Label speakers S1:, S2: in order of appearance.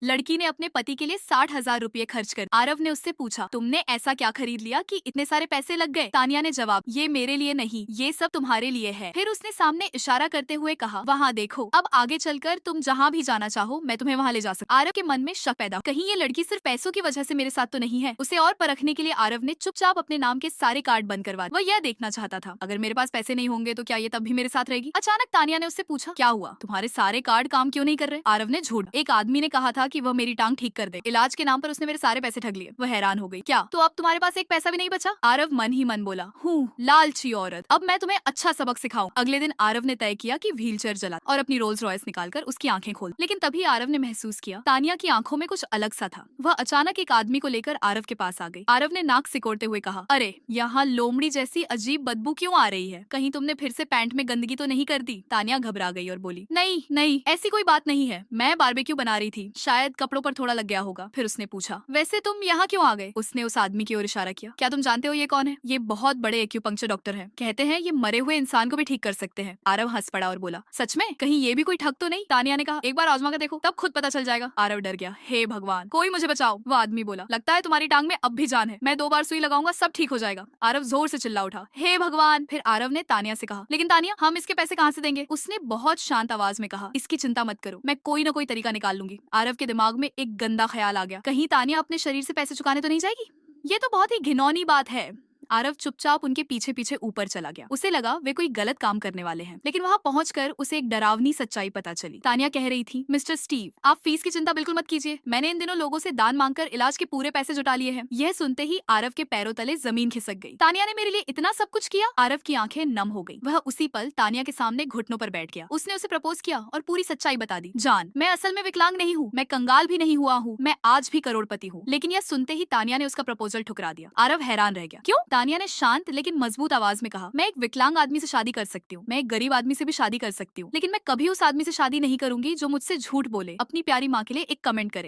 S1: लड़की ने अपने पति के लिए 60,000 रुपए खर्च कर। आरव ने उससे पूछा, तुमने ऐसा क्या खरीद लिया कि इतने सारे पैसे लग गए? तानिया ने जवाब, ये मेरे लिए नहीं, ये सब तुम्हारे लिए है। फिर उसने सामने इशारा करते हुए कहा, वहाँ देखो, अब आगे चलकर तुम जहाँ भी जाना चाहो मैं तुम्हें वहाँ ले जा सकता। आरव के मन में शक पैदा, कहीं ये लड़की सिर्फ पैसों की वजह से मेरे साथ तो नहीं है। उसे और परखने के लिए आरव ने चुपचाप अपने नाम के सारे कार्ड बंद करवा दिए। वह यह देखना चाहता था, अगर मेरे पास पैसे नहीं होंगे तो क्या ये तब भी मेरे साथ रहेगी? अचानक तानिया ने उससे पूछा, क्या हुआ, तुम्हारे सारे कार्ड काम क्यों नहीं कर रहे? आरव ने झूठ, एक आदमी ने कहा था कि वह मेरी टांग ठीक कर दे। इलाज के नाम पर उसने मेरे सारे पैसे ठग लिए। वह हैरान हो गई, क्या तो अब तुम्हारे पास एक पैसा भी नहीं बचा? आरव मन ही मन बोला, हूँ लालची औरत, अब मैं तुम्हें अच्छा सबक सिखाऊं। अगले दिन आरव ने तय किया कि व्हीलचेयर जला और अपनी रोल्स रॉयस निकालकर उसकी आंखें खोल। लेकिन तभी आरव ने महसूस किया तानिया की आंखों में कुछ अलग सा था। वह अचानक एक आदमी को लेकर आरव के पास आ गई। आरव ने नाक सिकोड़ते हुए कहा, अरे यहाँ लोमड़ी जैसी अजीब बदबू क्यों आ रही है? कहीं तुमने फिर से पैंट में गंदगी तो नहीं कर दी? तानिया घबरा गई और बोली, नहीं नहीं, ऐसी कोई बात नहीं है, मैं बारबेक्यू बना रही थी, शायद कपड़ों पर थोड़ा लग गया होगा। फिर उसने पूछा, वैसे तुम यहाँ क्यों आ गए? उसने उस आदमी की ओर इशारा किया, क्या तुम जानते हो ये कौन है? ये बहुत बड़े एक्यूपंक्चर डॉक्टर हैं, कहते हैं ये मरे हुए इंसान को भी ठीक कर सकते हैं। आरव हंस पड़ा और बोला, सच में? कहीं ये भी कोई ठग तो नहीं? तानिया ने कहा, एक बार आजमा कर देखो, तब खुद पता चल जाएगा। आरव डर गया, हे भगवान, कोई मुझे बचाओ। वो आदमी बोला, लगता है तुम्हारी टांग में अब भी जान है, मैं 2 बार सुई लगाऊंगा, सब ठीक हो जाएगा। आरव जोर से चिल्ला उठा, हे भगवान। फिर आरव ने तानिया से कहा, लेकिन तानिया, हम इसके पैसे कहाँ से देंगे? उसने बहुत शांत आवाज में कहा, इसकी चिंता मत करो, मैं कोई ना कोई तरीका निकाल लूंगी। आरव के दिमाग में एक गंदा ख्याल आ गया, कहीं तानिया अपने शरीर से पैसे चुकाने तो नहीं जाएगी? ये तो बहुत ही घिनौनी बात है। आरव चुपचाप उनके पीछे पीछे ऊपर चला गया। उसे लगा वे कोई गलत काम करने वाले हैं, लेकिन वहाँ पहुंचकर उसे एक डरावनी सच्चाई पता चली। तानिया कह रही थी, मिस्टर स्टीव, आप फीस की चिंता बिल्कुल मत कीजिए, मैंने इन दिनों लोगों से दान मांगकर इलाज के पूरे पैसे जुटा लिए हैं। यह सुनते ही आरव के पैरों तले जमीन खिसक गई। तानिया ने मेरे लिए इतना सब कुछ किया? आरव की आंखें नम हो गई। वह उसी पल तानिया के सामने घुटनों पर बैठ गया। उसने उसे प्रपोज किया और पूरी सच्चाई बता दी। जान, मैं असल में विकलांग नहीं हूँ, मैं कंगाल भी नहीं हुआ हूँ, मैं आज भी करोड़पति हूँ। लेकिन यह सुनते ही तानिया ने उसका प्रपोजल ठुकरा दिया। आरव हैरान रह गया, क्यों? तानिया ने शांत लेकिन मजबूत आवाज में कहा, मैं एक विकलांग आदमी से शादी कर सकती हूँ, मैं एक गरीब आदमी से भी शादी कर सकती हूँ, लेकिन मैं कभी उस आदमी से शादी नहीं करूंगी जो मुझसे झूठ बोले, अपनी प्यारी माँ के लिए एक कमेंट करे।